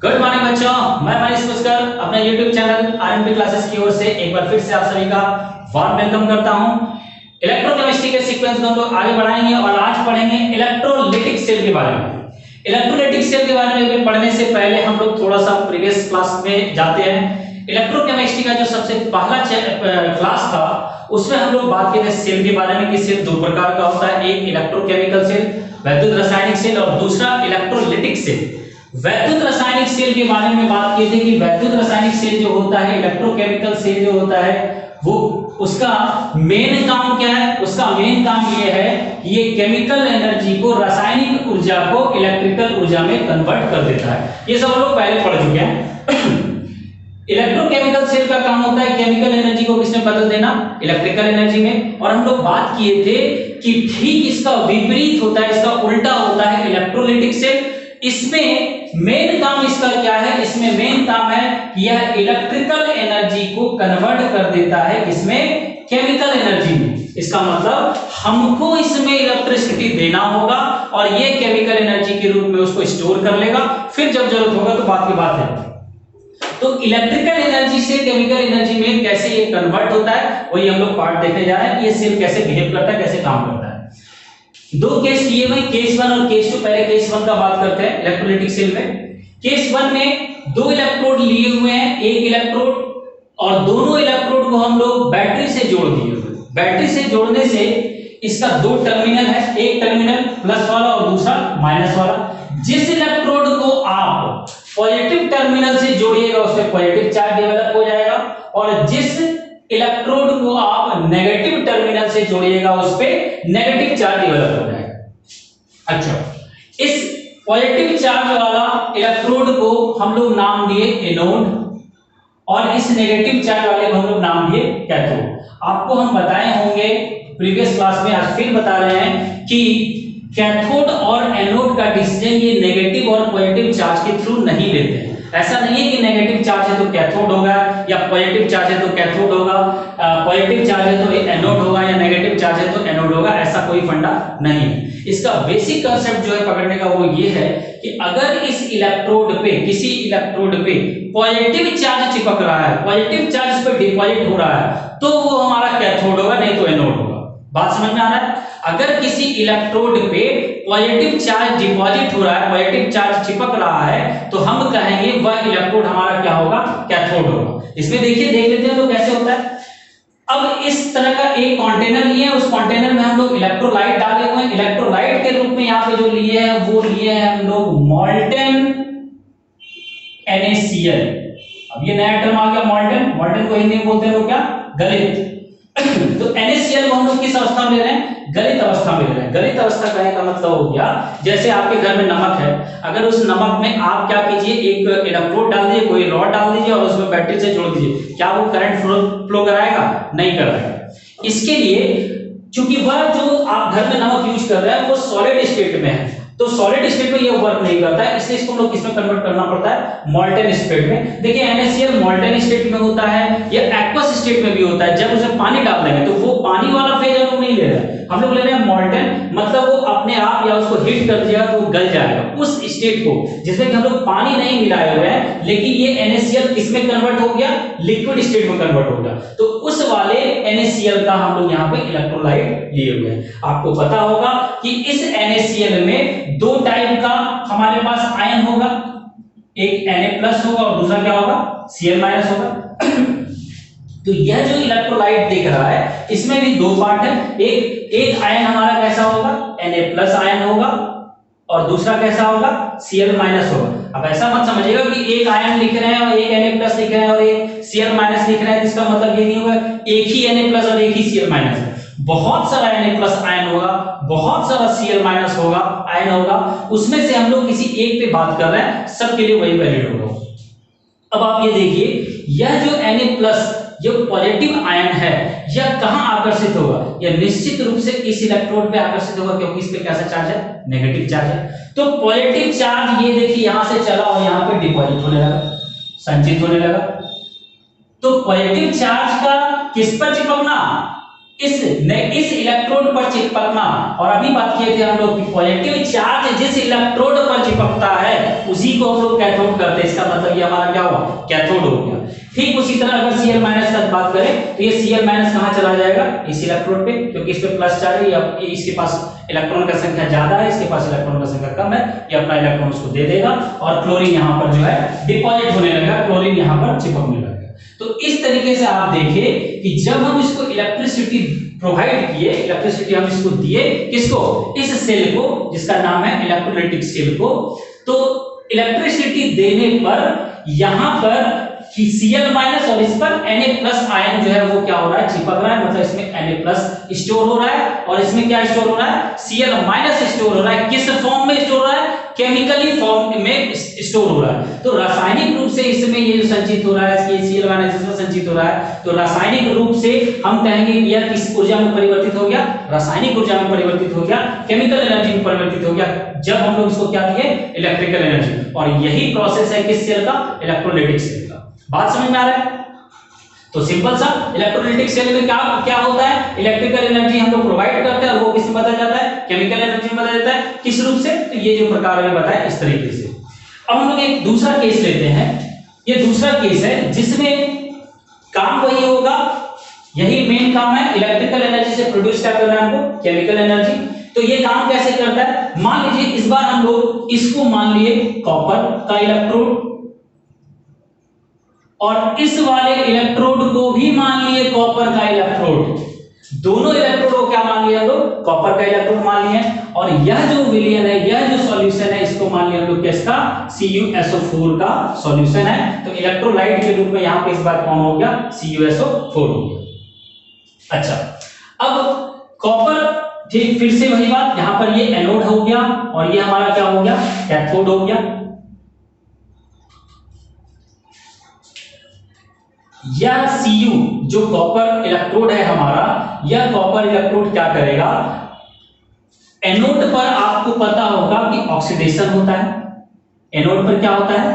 Good morning बच्चों, मैं मनीष पुष्कर अपने YouTube चैनल आरएनपी क्लासेस की ओर से एक बार फिर से आप सभी का वार्म वेलकम करता हूं। इलेक्ट्रोकेमिस्ट्री के सीक्वेंस को हम लोग आगे बढ़ाएंगे और आज पढ़ेंगे इलेक्ट्रोलाइटिक सेल के बारे में। इलेक्ट्रोलाइटिक सेल के बारे में पढ़ने से पहले हम लोग थोड़ा सा प्रीवियस क्लास में जाते हैं। इलेक्ट्रोकेमिस्ट्री का जो सबसे पहला क्लास था उसमें हम लोग बात किए थे सेल के बारे में कि सेल दो प्रकार का होता है, एक इलेक्ट्रोकेमिकल सेल वैद्युत रासायनिक सेल और दूसरा इलेक्ट्रोलाइटिक सेल। वैद्युत रासायनिक सेल के बारे में बात की थी कि वैद्युत रासायनिक सेल जो होता है, इलेक्ट्रोकेमिकल सेल जो होता है, वो उसका मेन काम क्या है? उसका मेन काम ये है कि ये केमिकल एनर्जी को, रासायनिक ऊर्जा को इलेक्ट्रिकल ऊर्जा में कन्वर्ट कर देता है। ये सब हम लोग पहले पढ़ चुके हैं। इलेक्ट्रोकेमिकल सेल का काम होता है केमिकल एनर्जी को किसमें बदल देना? इलेक्ट्रिकल एनर्जी में। और हम लोग बात किए थे कि ठीक इसका विपरीत होता है, इसका उल्टा होता है इलेक्ट्रोलाइटिक सेल। इसमें मेन काम इसका क्या है? इसमें मेन काम है कि यह इलेक्ट्रिकल एनर्जी को कन्वर्ट कर देता है किसमें? केमिकल एनर्जी में। इसका मतलब हमको इसमें इलेक्ट्रिसिटी देना होगा और ये केमिकल एनर्जी के रूप में उसको स्टोर कर लेगा, फिर जब जरूरत होगा तो बात की बात है। तो इलेक्ट्रिकल एनर्जी से केमिकल एनर्जी में कैसे ये कन्वर्ट होता है, वही हम लोग पार्ट देखने जा रहे हैं कि ये सेल कैसे बिहेव करता है, कैसे काम करता है। दो केस लिए हुए, केस 1 और केस 2। पहले केस 1 का बात करते हैं इलेक्ट्रोलाइटिक सेल में। केस 1 में दो इलेक्ट्रोड लिए हुए हैं, एक इलेक्ट्रोड, और दोनों इलेक्ट्रोड को हम लोग बैटरी से जोड़ दिए हुए। बैटरी से जोड़ने से इसका दो टर्मिनल है, एक टर्मिनल प्लस वाला और दूसरा माइनस वाला। जिस इलेक्ट्रोड को आप पॉजिटिव टर्मिनल से जोड़िएगा उसमें पॉजिटिव चार्ज डेवलप हो जाएगा, और जिस इलेक्ट्रोड को आप नेगेटिव टर्मिनल से जोड़िएगा उस पे नेगेटिव चार्ज डेवलप हो जाएगा। अच्छा, इस पॉजिटिव चार्ज वाला इलेक्ट्रोड को हम लोग नाम दिए एनोड और इस नेगेटिव चार्ज वाले को हम लोग नाम दिए कैथोड। आपको हम बताए होंगे प्रीवियस क्लास में, आज फिर बता रहे हैं कि कैथोड और एनोड का डिसीजन ये नेगेटिव और पॉजिटिव चार्ज के थ्रू नहीं लेते हैं। ऐसा नहीं है कि नेगेटिव चार्ज है तो कैथोड होगा या पॉजिटिव चार्ज है तो कैथोड होगा, पॉजिटिव चार्ज है तो एनोड होगा या नेगेटिव चार्ज है तो एनोड होगा, ऐसा कोई फंडा नहीं है। इसका बेसिक कांसेप्ट जो है पकड़ने का वो ये है कि अगर इस इलेक्ट्रोड पे, किसी इलेक्ट्रोड पे पॉजिटिव चार्ज चिपक रहा है, पॉजिटिव चार्ज पे डिपॉजिट हो रहा है, तो वो हमारा कैथोड होगा, नहीं तो एनोड होगा। बात समझ में आ रहा है? अगर किसी इलेक्ट्रोड पे पॉजिटिव चार्ज डिपॉजिट हो रहा है, पॉजिटिव चार्ज चिपक रहा है, तो हम कहेंगे वह इलेक्ट्रोड हमारा क्या होगा? कैथोड होगा। इसमें देखिए, देख लेते हैं तो कैसे होता है। अब इस तरह का एक कंटेनर लिए हैं, उस कंटेनर में हम लोग इलेक्ट्रोलाइट डाले हुए हैं। इलेक्ट्रोलाइट के रूप में यहाँ पे जो लिए हैं वो लिए हैं हम लोग मॉल्टेन NaCl। अब ये नया टर्म आ गया मॉल्टेन। मॉल्टेन को हिंदी में बोलते हैं लोग क्या? गलित। तो NaCl को हम लोग किस अवस्था में ले रहे हैं? गलित अवस्था में ले रहे हैं। गलित अवस्था कहने का मतलब हो गया, जैसे आपके घर में नमक है, अगर उस नमक में आप क्या कीजिए, एक इलेक्ट्रोड डाल दीजिए, कोई रॉड डाल दीजिए और उसमें बैटरी से जोड़ दीजिए, क्या वो करंट फ्लो कराएगा? नहीं कराएगा। इसके लिए चूंकि वह जो आप घर में नमक यूज कर रहे हैं वो सॉलिड स्टेट में है, तो सॉलिड स्टेट में ये वर्क नहीं करता है, इसलिए इसको हम लोग किसमें कन्वर्ट करना पड़ता है? मॉल्टेन स्टेट में। देखिए NaCl मॉल्टेन स्टेट में होता है या एक्वस स्टेट में भी होता है। जब उसमें पानी डाल देंगे तो वो पानी वाला फेज हम लोग नहीं ले रहे हैं, हम लोग ले रहे हैं मॉल्टेन, मतलब वो अपने आप या उसको हीट कर दिया तो गल जाएगा। उस स्टेट को जिसमें कि हम लोग पानी नहीं मिलाए हुए हैं, लेकिन ये NaCl किसमें कन्वर्ट हो गया? लिक्विड स्टेट में कन्वर्ट हो गया। तो उस वाले NaCl का हम लोग यहाँ पे इलेक्ट्रोलाइट लिए हुए हैं। आपको पता होगा कि इस NaCl में दो टाइप का हमारे पास आयन होगा, एक Na+ होगा और दूसरा क्या होगा? Cl- होगा। तो यह जो इलेक्ट्रोलाइट दिख रहा है इसमें भी दो पार्ट है। एक आयन हमारा कैसा होगा? Na+ आयन होगा और दूसरा कैसा होगा? Cl- होगा। अब ऐसा मत समझिएगा कि एक आयन लिख रहे हैं और एक Na+ लिख रहे हैं और एक Cl- लिख रहे हैं, इसका मतलब ये नहीं होगा एक ही Na+ और एक ही Cl- है। बहुत सारा Na+ आयन होगा, बहुत सारा Cl- होगा, आयन होगा, उसमें से हम लोग किसी एक पे बात कर रहे हैं, सबके लिए वही वैलिड होगा। अब आप ये देखिए, यह जो Na+ जो पॉजिटिव आयन है यह कहां आकर्षित होगा? यह निश्चित रूप से इस इलेक्ट्रोड पे आकर्षित होगा, क्योंकि इस पे कैसा चार्ज है? नेगेटिव चार्ज है। तो पॉजिटिव चार्ज ये देखिए यहां से चला और यहां पे डिपॉजिट होने लगा, संचित होने लगा। तो पॉजिटिव चार्ज का किस पर चिपकना? इस इलेक्ट्रोड पर चिपकना, और अभी बात किए थे हम लोग कि पॉजिटिव चार्ज जिस इलेक्ट्रोड पर चिपकता है उसी को हम लोग कैथोड करते हैं। इसका मतलब ये हमारा क्या हुआ, कैथोड हो गया। ठीक उसी तरह अगर Cl- का बात करें तो ये Cl- कहां चला जाएगा, इस इलेक्ट्रोड पे, क्योंकि इस पे प्लस चार्ज है, इसके पास इलेक्ट्रॉन का संख्या ज्यादा है, इसके पास इलेक्ट्रॉन का संख्या कम है, ये अपना इलेक्ट्रॉन उसको दे देगा और क्लोरीन यहां पर जो है डिपॉजिट होने लगेगा, क्लोरीन यहां पर चिपकने लगेगा। तो इस तरीके से आप देखिए कि जब हम इसको इलेक्ट्रिसिटी प्रोवाइड किए, इलेक्ट्रिसिटी हम इसको दिए, किसको, इस सेल को जिसका नाम है इलेक्ट्रोलाइटिक सेल को, तो इलेक्ट्रिसिटी देने पर यहां पर Cl- और इस पर Na+ आयन जो है वो क्या हो रहा है, चिपक रहा है, मतलब इसमें Na+ स्टोर हो रहा है और इसमें क्या स्टोर हो रहा है, Cl- स्टोर हो रहा है। किस फॉर्म में स्टोर हो रहा है, केमिकली फॉर्म में स्टोर हो रहा है। तो रासायनिक रूप से इसमें ये जो संचित हो रहा है, Cl- इसमें संचित हो रहा है, तो रासायनिक रूप से हम कहेंगे कि यह किस ऊर्जा में परिवर्तित हो गया, रासायनिक ऊर्जा में परिवर्तित हो गया, केमिकल एनर्जी में परिवर्तित हो गया, जब हम लोग इसको क्या दिए, इलेक्ट्रिकल एनर्जी। और यही प्रोसेस है किस सेल का, इलेक्ट्रोलाइटिक सेल का। बात समझ में आ रहा है? तो सिंपल सा, इलेक्ट्रोलाइटिक सेल में क्या क्या होता है, इलेक्ट्रिकल एनर्जी हम लोग प्रोवाइड करते हैं और वो किसमें बदल जाता है, केमिकल एनर्जी में बदल जाता है। किस रूप से, तो ये जो प्रकार में बताया इस तरीके से। अब हम लोग एक दूसरा केस लेते हैं। ये दूसरा केस है जिसमें काम वही होगा, यही मेन काम है, इलेक्ट्रिकल एनर्जी से प्रोड्यूस क्या करना है हमको, केमिकल एनर्जी। तो ये काम कैसे करता है, मान लीजिए इस बार हम लोग इसको मान लिए कॉपर का इलेक्ट्रोड और इस वाले इलेक्ट्रोड को भी मान लिए कॉपर का इलेक्ट्रोड, दोनों इलेक्ट्रोड को क्या मान लिया हम लोग, कॉपर का इलेक्ट्रोड मान लिए। और यह जो विलयन है, यह जो सॉल्यूशन है, इसको मान लिया हम लोग किसका, CuSO4 का सॉल्यूशन है। तो इलेक्ट्रोलाइट के रूप में यहां पे इस बार कौन हो गया, CuSO4 हो गया। अच्छा, अब कॉपर, ठीक फिर से वही बात, यहां पर ये एनोड हो गया और ये हमारा क्या हो गया, कैथोड हो गया। यह Cu जो कॉपर इलेक्ट्रोड है हमारा, यह कॉपर इलेक्ट्रोड क्या करेगा, एनोड पर आपको पता होगा कि ऑक्सीडेशन होता है, एनोड पर क्या होता है,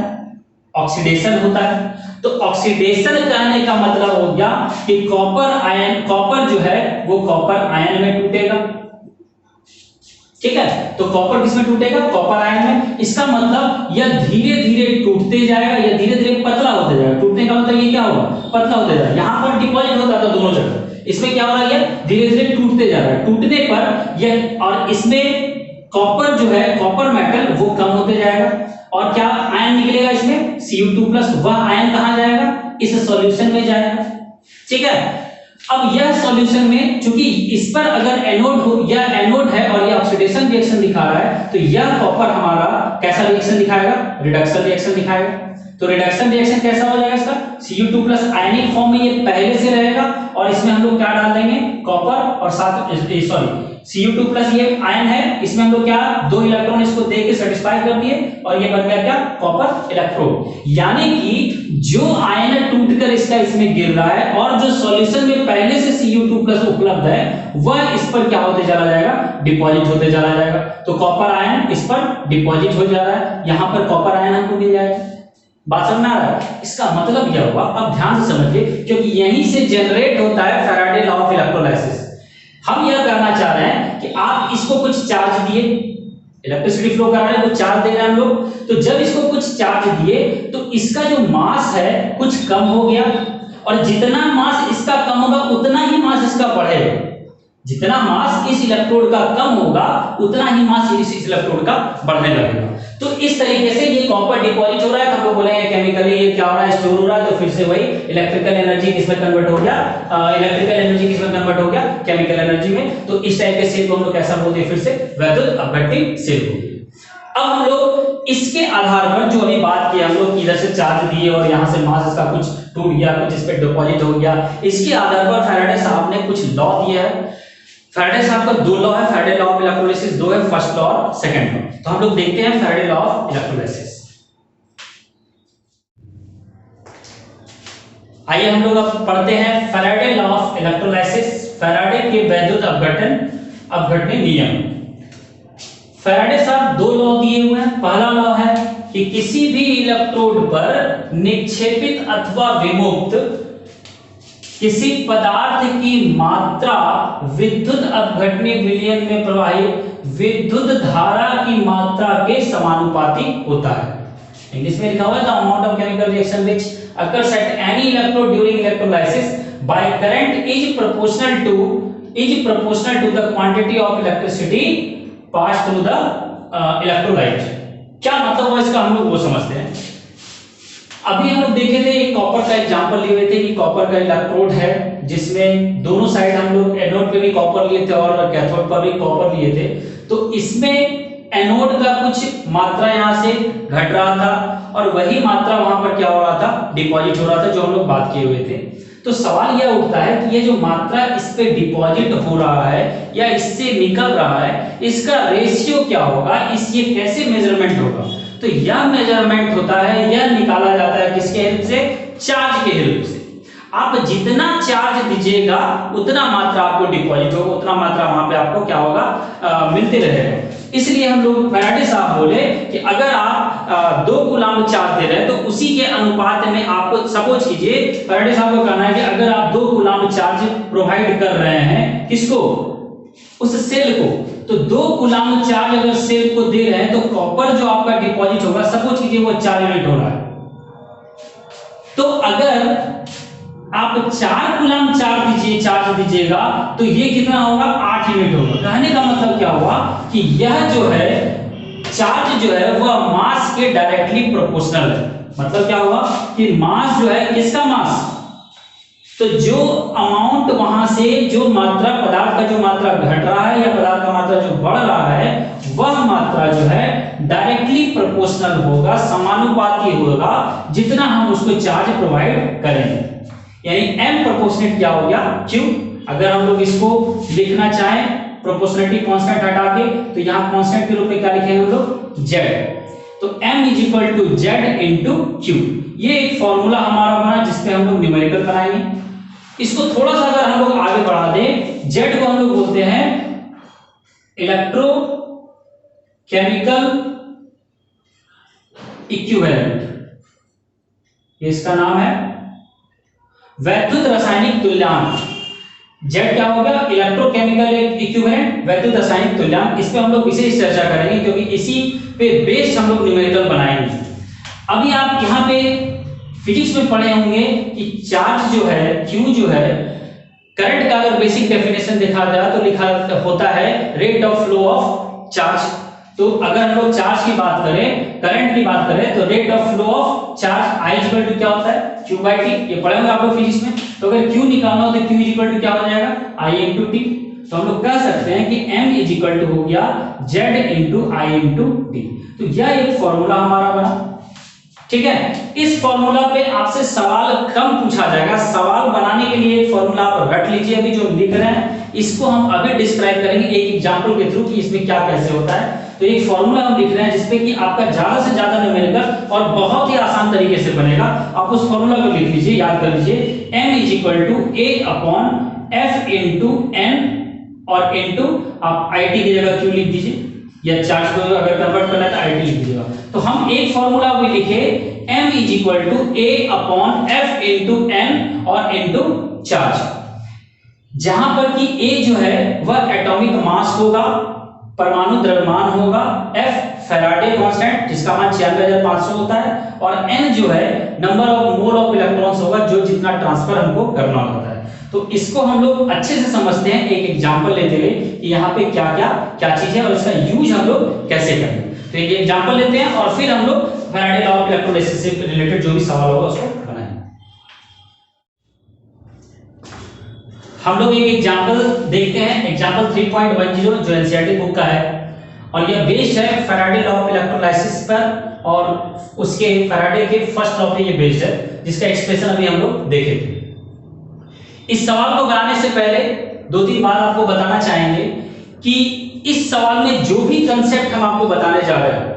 ऑक्सीडेशन होता है। तो ऑक्सीडेशन कहने का मतलब हो गया कि कॉपर आयन, कॉपर जो है वो कॉपर आयन में टूटेगा, ठीक है। तो कॉपर किसमें टूटेगा, कॉपर आयन में। इसका मतलब यह धीरे धीरे टूटते जाएगा, यह धीरे धीरे पतला होते जाएगा। टूटने का मतलब ये क्या होगा, पतला होते जाएगा। यहां पर डिपॉजिट होता था दोनों जगह, इसमें क्या हो रहा है, ये धीरे धीरे टूटते जा रहा है। टूटने पर यह, और इसमें कॉपर जो है, कॉपर मेटल वो कम होते जाएगा और क्या आयन निकलेगा इसमें, Cu2+। वह आयन कहां जाएगा, इस सॉल्यूशन में जाएगा, ठीक है। अब यह सॉल्यूशन में, चूंकि इस पर अगर एनोड हो, यह एनोड है और यह ऑक्सीडेशन रिएक्शन दिखा रहा है, तो यह कॉपर हमारा कैसा रिएक्शन दिखाएगा, रिडक्शन रिएक्शन दिखाएगा। तो रिडक्शन रिएक्शन कैसा हो जाएगा इसका, Cu2+ आयनिक फॉर्म में ये पहले से रहेगा और इसमें हम लोग क्या डाल देंगे, कॉपर और साथ, सॉरी Cu2+ ये आयन है, इसमें हम लोग क्या, दो इलेक्ट्रॉन इसको दे के सेटिस्फाई कर दिए और ये बन गया क्या, कॉपर इलेक्ट्रोड। यानी कि जो आयन टूटकर इसका इसमें गिर रहा है और जो सॉल्यूशन में पहले से Cu2+ उपलब्ध है, वह इस पर क्या होते चला जाएगा, डिपॉजिट होते चला जाएगा। तो कॉपर आयन इस पर डिपॉजिट हो जा रहा है, यहां पर कॉपर आयन हमको मिल जाएगा। बात समझ में आ रहा है? इसका मतलब क्या हुआ, अब ध्यान से समझिए, क्योंकि यहीं से जनरेट होता है फैराडे लॉ ऑफ इलेक्ट्रोलाइसिस। हम यह करना चाह रहे हैं कि आप इसको कुछ चार्ज दिए, इलेक्ट्रिसिटी फ्लो कर रहा है, कुछ चार्ज दे रहे हैं हम लोग। तो जब इसको कुछ चार्ज दिए तो इसका जो मास है कुछ कम हो गया, और जितना मास इसका कम होगा उतना ही मास इसका बढ़ेगा। जितना मास इस इलेक्ट्रोड का कम होगा उतना ही मास इस इलेक्ट्रोड का बढ़ने लगेगा। तो इस तरीके से ये कॉपर डिपॉजिट हो रहा है, तो हम लोग बोलेंगे केमिकली ये क्या हो रहा है, स्टोर हो रहा है। तो फिर से वही इलेक्ट्रिकल एनर्जी किसमें कन्वर्ट हो गया, इलेक्ट्रिकल एनर्जी किसमें कन्वर्ट हो गया, केमिकल एनर्जी में। तो इस टाइप के सेल को हम लोग कैसा बोलते हैं, फिर से वैद्युत अपघट्य सेल बोलते हैं। अब हम लोग इसके आधार पर जो अभी बात की हम लोग, इधर से चार्ज दिए और यहां से मास इसका कुछ टूट गया, कुछ इस पे डिपॉजिट हो गया, इसके आधार पर फैराडे साहब ने कुछ लॉ दिया है। फैराडे साहब का दो लॉ है, फैराडे लॉ ऑफ इलेक्ट्रोलाइसिस दो है, फर्स्ट लॉ और सेकंड लॉ। तो हम लोग देखते हैं फैराडे लॉ ऑफ इलेक्ट्रोलाइसिस। आइए हम लोग अब पढ़ते हैं Faraday law of electrolysis, Faraday के वैद्युत अपघटन नियम। फैराडे साहब दो लॉ दिए हुए हैं। पहला लॉ है कि किसी भी इलेक्ट्रोड पर निक्षेपित अथवा विमुक्त किसी पदार्थ की मात्रा विद्युत अपघटनीय विलयन में प्रवाहित विद्युत धारा की मात्रा के समानुपाती होता है। इंग्लिश में लिखा हुआ है the amount of chemical reaction which occurs at any electrode during electrolysis by current is proportional to the quantity of electricity passed through the electrolyte। क्या मतलब है इसका, हम लोग वो समझते हैं। अभी हम लोग देखे थे एक कॉपर का एग्जांपल लिए हुए थे कि कॉपर का इलेक्ट्रोड है जिसमें दोनों साइड हम लोग एनोड पे भी कॉपर लिए थे और कैथोड पर भी कॉपर लिए थे। तो इसमें एनोड का कुछ मात्रा यहां से घट रहा था और वही मात्रा वहां पर क्या हो रहा था, डिपॉजिट हो रहा था, जो हम लोग बात किए हुए थे। तो सवाल यह उठता है कि ये जो मात्रा इस पे डिपॉजिट हो रहा है या इससे निकल रहा है, इसका रेशियो क्या होगा, ये कैसे मेजरमेंट होगा। तो यह मेजरमेंट होता है, यह निकाला जाता है किसके हेल्प से, चार्ज के हेल्प से। आप जितना चार्ज दीजिएगा उतना मात्रा आपको डिपॉजिट होगा, उतना मात्रा वहां पे आपको क्या होगा, मिलते रहेगा। इसलिए हम लोग फैराडे साहब बोले कि अगर आप 2 कूलम्ब चार्ज दे रहे हैं तो उसी के अनुपात में आपको, सपोज कीजिए फैराडे साहब का कहना है कि अगर आप 2 कूलम्ब चार्ज प्रोवाइड कर रहे हैं, किसको, उस सेल को, तो 2 कूलम्ब चार्ज अगर सेल को दे रहे हैं तो कॉपर जो आपका डिपॉजिट होगा, सपोज कीजिए वो 4 यूनिट हो रहा है, तो अगर आप 4 कूलम्ब चार्ज दीजिएगा तो ये कितना होगा, 8 यूनिट होगा। कहने का मतलब क्या हुआ कि यह जो है चार्ज जो है वह मास के डायरेक्टली प्रोपोर्शनल है। मतलब क्या हुआ कि मास जो है, किसका मास, तो जो अमाउंट वहां से जो मात्रा, पदार्थ का जो मात्रा घट रहा है या पदार्थ का मात्रा जो बढ़ रहा है, वह मात्रा जो है डायरेक्टली प्रोपोर्शनल होगा, समानुपाती होगा जितना हम उसको चार्ज प्रोवाइड करेंगे। यानी m प्रोपोर्शनेट क्या हो गया, q। अगर हम लोग इसको लिखना चाहें प्रोपोर्शनलिटी कांस्टेंट हटा के, तो यहां कांस्टेंट के रूप में क्या लिखेंगे हम लोग, z। तो m = z × q। ये एक फॉर्मूला हमारा बना जिसपे हम लोग न्यूमेरिकल बनाएंगे। इसको थोड़ा सा अगर हम लोग आगे बढ़ा दें, z को हम लोग बोलते हैं इलेक्ट्रो केमिकल इक्विवेलेंट, ये इसका नाम है। वैद्युत रासायनिक तुल्यांक, Z क्या होगा, इलेक्ट्रोकेमिकल इक्विवेलेंट, वैद्युत रासायनिक तुल्यांक। इस पे हम लोग विशेष चर्चा करेंगे क्योंकि इसी पे बेस्ड हम लोग न्यूमेरिकल बनाएंगे। अभी आप यहाँ पे फिजिक्स में पढ़े होंगे कि चार्ज जो है, Q जो है, करंट का अगर बेसिक डेफिनेशन देखा जाए तो लिखा होता है rate of flow of charge. तो अगर हम लोग चार्ज की बात करें, करंट की बात करें, तो rate of flow of charge I = क्या होता है, Q/T। ये पढ़े होंगे आप लोग फिजिक्स में। तो अगर Q निकालना हो तो Q = क्या हो जाएगा, I × T। तो हम लोग कह सकते हैं कि M = हो गया Z × I × T। तो यह एक फॉर्मूला हमारा बना, ठीक है। इस फॉर्मूला पे आपसे सवाल कम पूछा जाएगा। सवाल बनाने के लिए एक फॉर्मूला आप रट लीजिए, अभी जो लिख रहे हैं इसको हम अभी डिस्क्राइब करेंगे एक एग्जांपल के थ्रू कि इसमें क्या कैसे होता है। तो एक फॉर्मूला हम लिख रहे हैं जिसपे कि आपका ज्यादा से ज्यादा न्यूमेरिकल और बहुत ही आसान तरीके से बनेगा। आप उस फॉर्मूला को लिख लीजिए, याद कर लीजिए, m = A/F × n और * आप IT की जगह Q लिख दीजिए, या चार्ज को अगर कन्वर्ट करना है तो IT लिख दीजिएगा। तो हम एक फॉर्मूला भी लिखे, m = A/F × n और * चार्ज, जहां पर कि A जो है वह एटॉमिक मास होगा, परमाणु द्रव्यमान होगा, F फैराडे कांस्टेंट जिसका मान 96,500 होता है, और n जो है number of mole of electrons होगा, जो जितना ट्रांसफर हमको करना होता है। तो इसको हम लोग अच्छे से समझते हैं एक एग्जांपल लेते हुए कि यहाँ पे क्या चीज है और इसका यूज हम लोग कैसे करेंगे। तो एक एग्जांपल लेते हैं और फिर हम लोग फैराडे लॉ ऑफ इलेक्ट्रोलाइसिस से रिलेटेड जो भी सवाल होगा उसको बनाएंगे। हम लोग एक एग्जांपल देखते हैं, एग्जांपल 3.10 जो एनसीईआरटी बुक का है, और यह बेस्ड है फैराडे लॉ ऑफ इलेक्ट्रोलाइसिस पर, और उसके फैराडे के फर्स्ट लॉ पे ये बेस्ड है, जिसका एक्सप्रेशन अभी हम लोग देखे थे। इस सवाल को बनाने से पहले 2-3 बात आपको बताना चाहेंगे कि इस सवाल में जो भी कंसेप्ट हम आपको बताने जा रहे हैं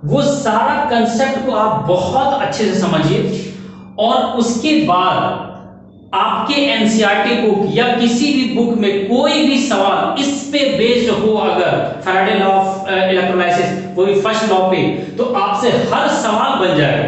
वो सारा कंसेप्ट को आप बहुत अच्छे से समझिए, और उसके बाद आपके एनसीईआरटी बुक या किसी भी बुक में कोई भी सवाल इस पे बेस्ड हो, अगर फैराडे लॉ ऑफ इलेक्ट्रोलाइसिस वो भी फर्स्ट लॉ पे, तो आपसे हर सवाल बन जाएगा,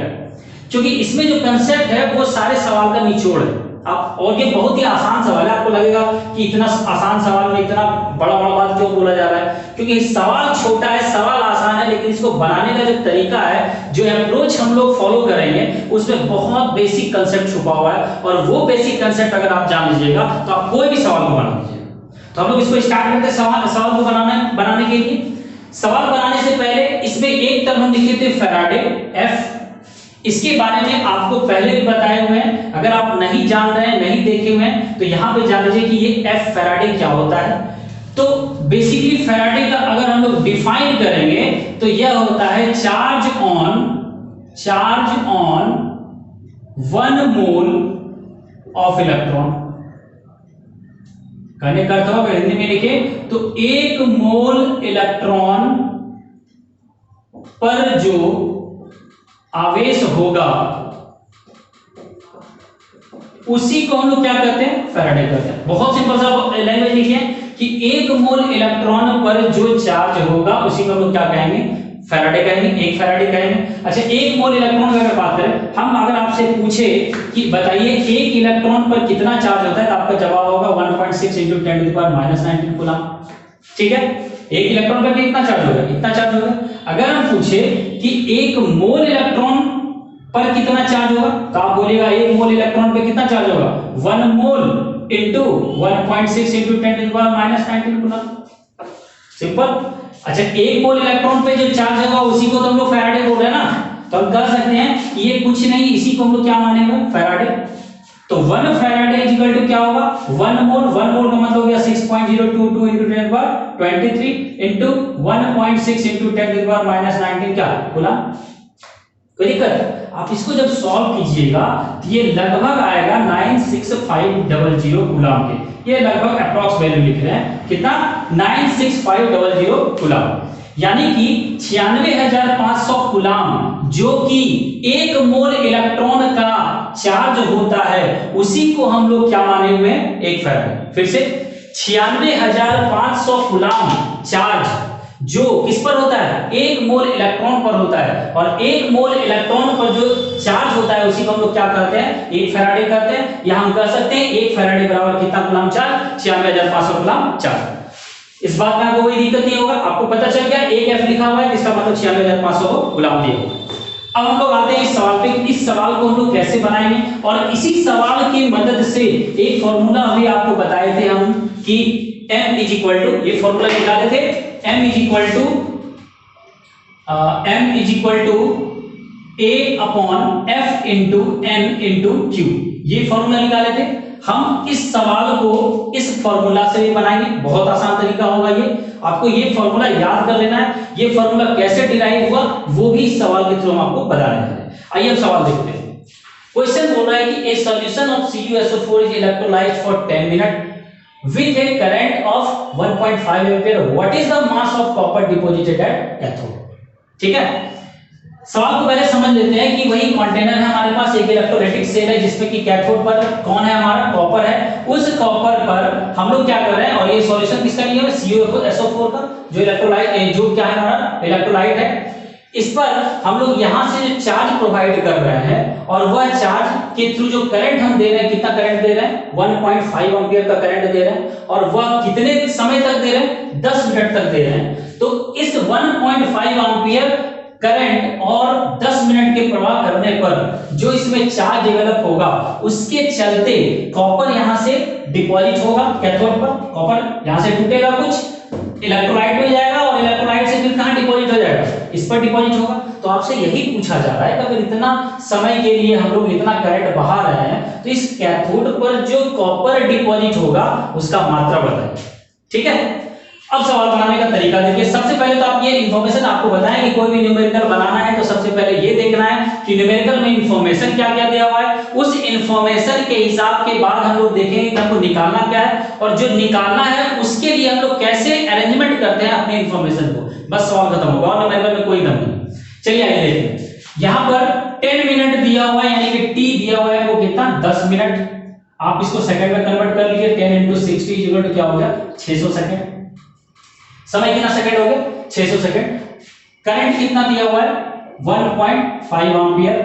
क्योंकि इसमें जो कंसेप्ट है वो सारे सवाल का निचोड़ है। आप, और ये बहुत ही आसान सवाल है। आपको लगेगा कि इतना आसान सवाल में इतना बड़ा बड़ा बात क्यों बोला जा रहा है, क्योंकि सवाल छोटा है, सवाल आसान है, लेकिन इसको बनाने का जो तरीका है, जो अप्रोच हम लोग फॉलो करेंगे, उसमें बहुत बेसिक कंसेप्ट छुपा हुआ है। और वो बेसिक कंसेप्ट अगर आप जान लीजिएगा तो आप कोई भी सवाल को बना लीजिएगा। तो हम लोग इसको स्टार्ट करते हैं सवाल को बनाने के लिए। सवाल बनाने से पहले इसमें एक टर्म हम लिखे थे फैराडे, एफ। इसके बारे में आपको पहले भी बताए हुए हैं, अगर आप नहीं जान रहे हैं, नहीं देखे हुए हैं, तो यहां पे जान लीजिए कि ये एफ फैराडे क्या होता है। तो बेसिकली फैराडे का अगर हम लोग डिफाइन करेंगे तो यह होता है charge on 1 mole of electron. कहने का अर्थ होगा, हिंदी में लिखे तो 1 मोल इलेक्ट्रॉन पर जो आवेश होगा उसी को हम लोग क्या कहते हैं, फैराडे कहते हैं। बहुत सिंपल सा लैंग्वेज लिखिए कि 1 मोल इलेक्ट्रॉन पर जो चार्ज होगा उसी को हम लोग क्या कहेंगे, फैराडे कहेंगे, 1 फैराडे कहेंगे। अच्छा, 1 मोल इलेक्ट्रॉन की अगर बात करें, हम अगर आपसे पूछे कि बताइए 1 इलेक्ट्रॉन पर कितना चार्ज होता है, तो आपका जवाब होगा 1.6 × 10⁻⁻⁹ कूलम। ठीक है, 1 इलेक्ट्रॉन पर कितना चार्ज होगा, इतना चार्ज होगा। अगर हम पूछे कि 1 मोल इलेक्ट्रॉन पर कितना चार्ज होगा, तो आप बोलेगा 1 मोल इलेक्ट्रॉन पे कितना चार्ज होगा, 1 मोल इंटू 1.6 × 10⁻⁻⁹ कूलम। सिंपल। अच्छा, 1 मोल इलेक्ट्रॉन पे जो चार्ज होगा उसी को तो हम लोग फैराडे बोल रहे हैं ना, तो हम कह सकते हैं कि ये कुछ नहीं, इसी को हम लोग क्या मानेंगे, फैराडे। तो 1 फैराडे इज इक्वल टू क्या होगा, 1 मोल का मतलब हो गया 6.022 × 10⁻23 इंटू 1.6 × 10⁻⁻⁹ क्या कूलम। कोई दिक्कत? आप इसको जब सॉल्व कीजिएगा तो ये लगभग आएगा 96500 कूलम के। ये लगभग अप्रॉक्स वैल्यू लिख रहे हैं, कितना, 96500 कूलम, यानी कि 96,500 कूलम, जो कि 1 मोल इलेक्ट्रॉन का चार्ज होता है, उसी को हम लोग क्या माने हुए हैं, 1 फैराडे। फिर से 96,500 कूलम चार्ज जो किस पर होता है, 1 मोल इलेक्ट्रॉन पर होता है, और 1 मोल इलेक्ट्रॉन पर जो चार्ज होता है उसी को हम लोग क्या कहते हैं, 1 फैराडे कहते हैं। या हम कह सकते हैं 1 फैराडे बराबर कितना कूलम चार्ज, 96,500 कूलम चार्ज। इस बात में आपको कोई दिक्कत नहीं होगा, आपको पता चल गया 1 एफ लिखा हुआ है, इसका मतलब 96,500 कूलम दिया हुआ है। अब हम लोग आते हैं इस सवाल पे, इस सवाल को हम लोग कैसे बनाएंगे, और इसी सवाल की मदद से एक फॉर्मूला अभी आपको बताए थे हम कि m इज इक्वल टू, ये फॉर्मूला निकाले थे, m is equal to a upon f into n into q, ये फॉर्मूला निकाले थे हम। इस सवाल को इस फॉर्मूला से भी बनाएंगे, बहुत आसान तरीका होगा ये। आपको ये फॉर्मूला याद कर लेना है, ये फॉर्मूला कैसे डिराइव हुआ वो भी इस सवाल के थ्रू हम आपको बताने हैं। आइए अब सवाल देखते हैं। क्वेश्चन बोल रहा है कि ए solution of CuSO4 is electrolysed for 10 minute with a current of 1.5 ampere. What is the mass of copper deposited at cathode? ठीक है, सवाल को पहले समझ लेते हैं कि वही कंटेनर है हमारे पास, एक इलेक्ट्रोलाइटिक सेल है जिसमें कि कैथोड पर कौन है, हमारा कॉपर है। उस कॉपर पर हम लोग क्या कर रहे हैं, और ये सॉल्यूशन किसका लिया है, CuSO4 का, जो इलेक्ट्रोलाइट, जो क्या है हमारा इलेक्ट्रोलाइट है। इस पर हम लोग यहां से जो चार्ज प्रोवाइड कर रहे हैं, और वह चार्ज के थ्रू जो करंट हम दे रहे हैं, कितना करंट दे रहे हैं, 1.5 एम्पीयर का करंट दे रहे हैं, और वह कितने समय तक दे रहे हैं, 10 मिनट तक दे रहे हैं। तो इस 1.5 एम्पीयर करंट और 10 मिनट के प्रवाह करने पर जो इसमें चार्ज डेवलप होगा, उसके चलते कॉपर यहां से डिपॉजिट होगा कैथोड पर, कॉपर यहां से टूटेगा, कुछ इलेक्ट्रोलाइट में जाएगा, और इलेक्ट्रोलाइट से फिर कहां डिपॉजिट हो जाएगा, इस पर डिपॉजिट होगा। तो आपसे यही पूछा जा रहा है कि अगर इतना समय के लिए हम लोग इतना करंट बहा रहे हैं, तो इस कैथोड पर जो कॉपर डिपॉजिट होगा उसका मात्रा बताइए। ठीक है, अब सवाल बनाने का तरीका देखिए। सबसे पहले तो आप ये इंफॉर्मेशन आपको बताएं कि कोई भी न्यूमेरिकल बनाना है तो सबसे पहले ये देखना है कि न्यूमेरिकल में इंफॉर्मेशन क्या क्या दिया हुआ है। उस इंफॉर्मेशन के हिसाब के बाद हम लोग देखेंगे कि हमको निकालना क्या है, और जो निकालना है उसके लिए हम लोग कैसे अरेंजमेंट करते हैं अपने इंफॉर्मेशन को। बस सवाल खत्म होगा, और न्यूमेरिकल में कोई दम नहीं। चलिए आइए देखते। यहाँ पर 10 मिनट दिया हुआ है, यानी कि t दिया हुआ है वो कितना, 10 मिनट। आप इसको सेकंड में कन्वर्ट कर लीजिए, 10 × 60 इक्वल टू क्या हो गया, 600 सेकंड। समय कितना सेकंड हो गया, 600 सेकंड। करंट कितना दिया हुआ है, 1.5 एम्पीयर,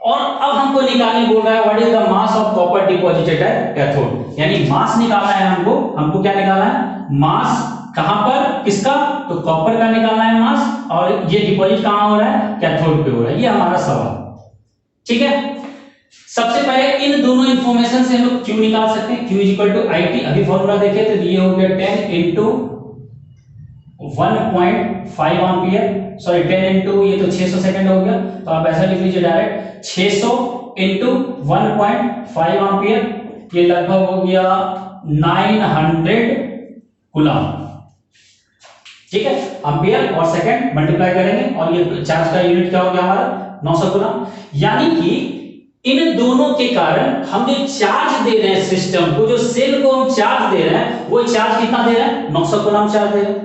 और अब हमको निकालने बोल रहा है what is the mass of copper deposited at cathode, यानी मास निकालना है हमको क्या निकालना है, मास कहां पर, किसका, तो कॉपर का निकालना है मास, और ये डिपॉजिट कहां हो रहा है, कैथोड पे हो रहा है, ये हमारा सवाल। ठीक है, सबसे पहले इन दोनों इंफॉर्मेशन से हम लोग Q निकाल सकते हैं, Q = IT। अभी फॉर्मूला देखें तो ये हो गया 10 into 1.5 एम्पियर, सॉरी 10 into ये तो 600 सेकंड हो गया, तो आप ऐसा लिख लीजिए डायरेक्ट 600 into 1.5 एम्पियर, ये लगभग हो गया 900 कूलम। ठीक है, एम्पियर और सेकंड मल्टीप्लाई करेंगे और ये चार्ज का यूनिट क्या हो गया हमारा 900 कूलम। यानी कि इन दोनों के कारण हम जो चार्ज दे रहे हैं सिस्टम को, जो सेल को हम चार्ज दे रहे हैं, वो चार्ज कितना दे रहे हैं, 900 कूलम चार्ज दे रहे हैं।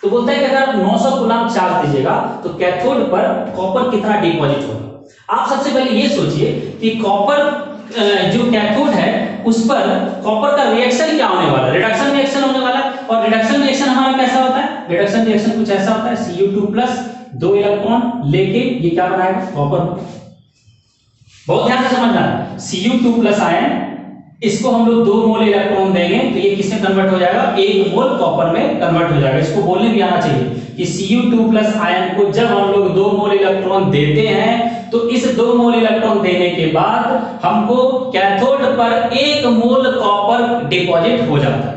तो बोलता है कि अगर आप 900 कूलम चार्ज दीजिएगा तो कैथोड पर कॉपर कितना डिपॉजिट होगा। आप सबसे पहले ये सोचिए कि कॉपर जो कैथोड है उस पर कॉपर का रिएक्शन क्या होने वाला है, रिडक्शन रिएक्शन होने वाला है। और रिडक्शन रिएक्शन हमारा कैसा होता है, रिडक्शन रिएक्शन कुछ ऐसा होता है, Cu2+ 2 इलेक्ट्रॉन लेके ये क्या बनाएगा, कॉपर। बहुत ध्यान से समझना है, Cu2+ आयन, इसको हम लोग 2 मोल इलेक्ट्रॉन देंगे तो ये किसमें कन्वर्ट हो जाएगा, 1 मोल कॉपर में कन्वर्ट हो जाएगा। इसको बोलने भी आना चाहिए कि Cu2+ आयन को जब हम लोग 2 मोल इलेक्ट्रॉन देते हैं तो इस 2 मोल इलेक्ट्रॉन देने के बाद हमको कैथोड पर 1 मोल कॉपर डिपॉजिट हो जाता है।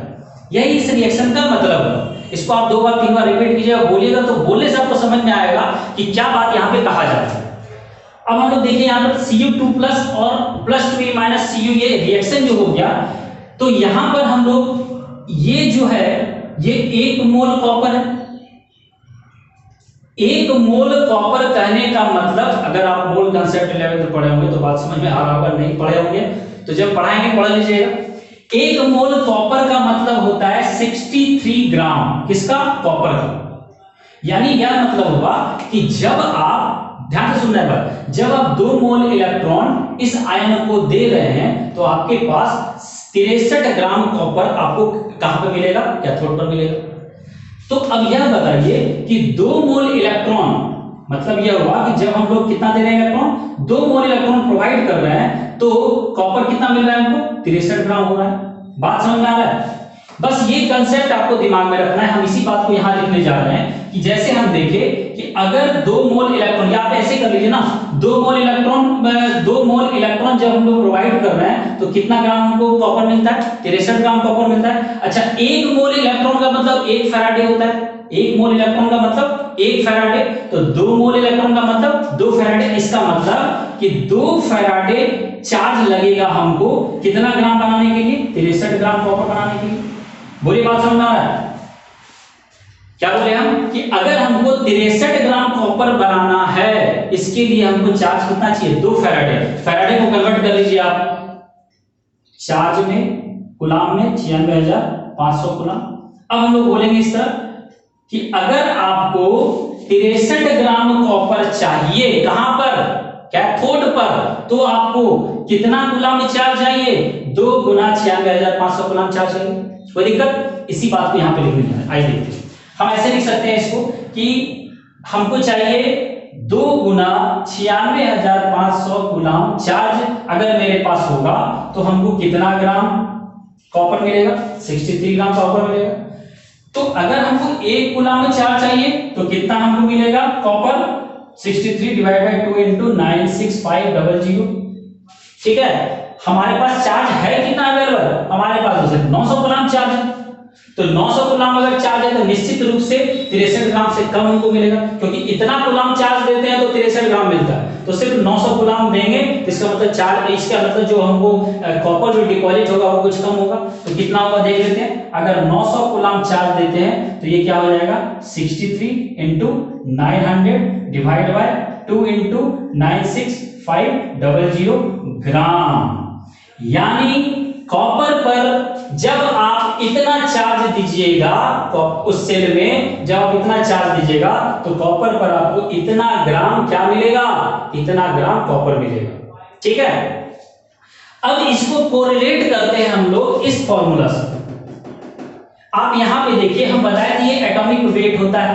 यही इस रिएक्शन का मतलब है। इसको आप 2 बार 3 बार रिपीट कीजिएगा, बोलिएगा तो बोलने से आपको समझ में आएगा कि क्या बात यहाँ पे कहा जाता है। अब हम लोग देखिए यहाँ पर Cu2+ और +2 - Cu ये रिएक्शन जो हो गया, तो यहां पर हम लोग ये जो है ये 1 मोल कॉपर है। 1 मोल कॉपर कहने का मतलब, अगर आप मोल कंसेप्ट लेवल पे पढ़े होंगे तो बात समझ में आ रहा होगा, नहीं पढ़े होंगे तो जब पढ़ाएंगे पढ़ लीजिएगा। 1 मोल कॉपर का मतलब होता है 63 ग्राम, किसका, कॉपर का। यानी यह मतलब हुआ कि जब आप, ध्यान से सुनना है, जब आप 2 मोल इलेक्ट्रॉन इस आयन को दे रहे हैं तो आपके पास 63 ग्राम कॉपर आपको कहां पर मिलेगा, कैथोड पर मिलेगा। तो अब यह बताइए कि 2 मोल इलेक्ट्रॉन, मतलब यह हुआ कि जब हम लोग कितना दे रहे हैं इलेक्ट्रॉन, 2 मोल इलेक्ट्रॉन प्रोवाइड कर रहे हैं तो कॉपर कितना मिल रहा है हमको, 63 ग्राम हो रहा है। बात समझ में आ रहा है, बस ये कंसेप्ट आपको दिमाग में रखना है। हम इसी बात को यहां लिखने जा रहे हैं कि जैसे हम देखें कि अगर 2 मोल इलेक्ट्रॉन, या आप ऐसे कर लीजिए ना, 2 मोल इलेक्ट्रॉन जब हम लोग प्रोवाइड कर रहे हैं तो कितना ग्राम हमको कॉपर मिलता है, 63 ग्राम कॉपर मिलता है। अच्छा, 1 मोल इलेक्ट्रॉन का मतलब 1 फैराडे होता है। 1 मोल इलेक्ट्रॉन का मतलब 1 फैराडे, तो 2 मोल इलेक्ट्रॉन का मतलब 2 फैराडे। इसका मतलब कि 2 फैराडे चार्ज लगेगा हमको कितना ग्राम बनाने के लिए, 63 ग्राम कॉपर बनाने के लिए। बोलिए, बात समझ में आ रहा है, क्या बोले हम कि अगर हमको 63 ग्राम कॉपर बनाना है, इसके लिए हमको चार्ज कितना चाहिए, 2 फैराडे। फैराडे को कन्वर्ट कर लीजिए आप चार्ज में, कूलम में 96,500 कूलम। अब हम लोग बोलेंगे इस तरह कि अगर आपको 63 ग्राम कॉपर चाहिए, कहां पर, कैथोड पर, तो आपको कितना कूलम चार्ज चाहिए, 2 × 96,500 कूलम चार्ज चाहिए। कोई दिक्कत, इसी बात को यहां पे लिखनी है। आइए देखते हैं, हम ऐसे लिख सकते हैं इसको कि हमको चाहिए 2 × 96,500 कूलम चार्ज अगर मेरे पास होगा तो हमको कितना ग्राम कॉपर मिलेगा, 63 ग्राम कॉपर मिलेगा। तो अगर हमको 1 कूलम चार्ज चाहिए तो कितना हमको मिलेगा कॉपर, 63 / 2 × 96500। ठीक है, हमारे पास चार्ज है कितना अवेलेबल, हमारे पास तो सिर्फ 900 कूलम चार्ज है। तो 900 कूलम अगर चार्ज है तो निश्चित रूप से 63 ग्राम से कम हमको मिलेगा, क्योंकि इतना कूलम चार्ज देते हैं तो 63 ग्राम मिलता है। तो सिर्फ 900 कूलम देंगे, इसका मतलब चार्ज, इसका मतलब जो हमको कॉपर जो डिपॉजिट होगा वो कुछ कम होगा। तो कितना होगा देख लेते हैं। अगर 900 कूलम चार्ज देते हैं तो ये क्या हो जाएगा, 63 × 900 / 2 × 96500 ग्राम। यानी कॉपर पर जब आप इतना चार्ज दीजिएगा, उस सेल में जब आप इतना चार्ज दीजिएगा तो कॉपर पर आपको इतना ग्राम क्या मिलेगा, इतना ग्राम कॉपर मिलेगा। ठीक है, अब इसको कोरिलेट करते हैं हम लोग इस फॉर्मूला से। आप यहां पे देखिए, हम बताए थे ये एटॉमिक वेट होता है,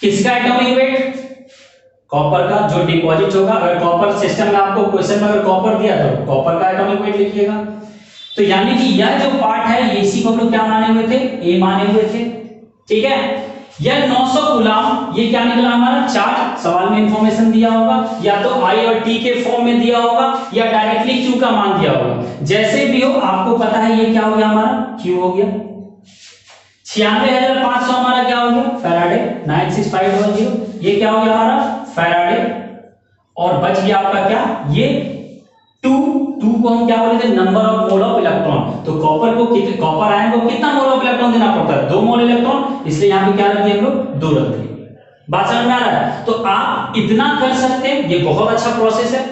किसका एटॉमिक वेट, कॉपर का जो डिपॉजिट होगा, अगर कॉपर सिस्टम में आपको क्वेश्चन में अगर कॉपर दिया तो कॉपर का एटॉमिक वेट लिखिएगा। तो यानी कि यह जो पार्ट है इसी को हम लोग क्या माने हुए थे, ए माने हुए थे, ठीक है। यह 900 कूलम, ये क्या निकला हमारा चार्ज, सवाल में इंफॉर्मेशन दिया होगा, या तो आई और टी के फॉर्म में दिया होगा या डायरेक्टली क्यू का मान दिया होगा। जैसे भी हो आपको पता है ये क्या हो गया हमारा, क्यू हो गया। 96,500 हमारा क्या हो गया, फैराडे 96500, ये क्या हो गया हमारा फैराडे। और बच गया आपका क्या, ये 2 को हम क्या बोले थे, number of mole of electron. तो कॉपर को कॉपर आयन को कितना मोल ऑफ इलेक्ट्रॉन देना पड़ता है, 2 मोल इलेक्ट्रॉन, इसलिए यहां पे क्या रख दिए हम लोग, 2 रख दिए। बात समझ में आ रहा है। तो आप इतना कर सकते हैं, ये बहुत अच्छा प्रोसेस है,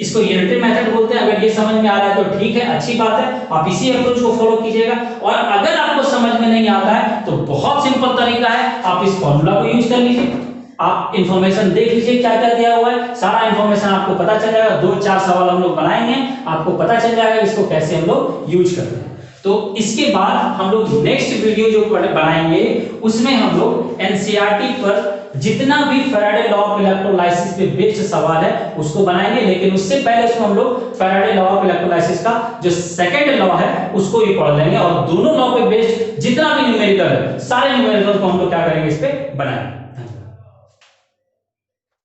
इसको यूनिटरी मेथड बोलते हैं। अगर ये समझ में आ रहा है तो ठीक है, अच्छी बात है, आप इसी अप्रोच को फॉलो कीजिएगा। और अगर आपको समझ में नहीं आता है तो बहुत सिंपल तरीका है, आप इस फॉर्मूला को यूज कर लीजिए, आप इंफॉर्मेशन देख लीजिए क्या क्या दिया हुआ है, सारा इंफॉर्मेशन आपको पता चल जाएगा। 2-4 सवाल हम लोग बनाएंगे, आपको पता चल जाएगा इसको कैसे हम लोग यूज करते हैं। तो इसके बाद हम लोग नेक्स्ट वीडियो जो बनाएंगे उसमें हम लोग एनसीईआरटी पर जितना भी फैराडे लॉ ऑफ इलेक्ट्रोलाइसिस पे बेस्ड सवाल है उसको बनाएंगे। लेकिन उससे पहले उसको हम लोग फैराडे लॉ ऑफ इलेक्ट्रोलाइसिस का जो सेकंड लॉ है उसको भी पढ़ लेंगे, और दोनों लॉ पे बेस्ड जितना भी न्यूमेरिकल है सारे न्यूमेरिकल को हम लोग क्या करेंगे, इस पे बनाएंगे।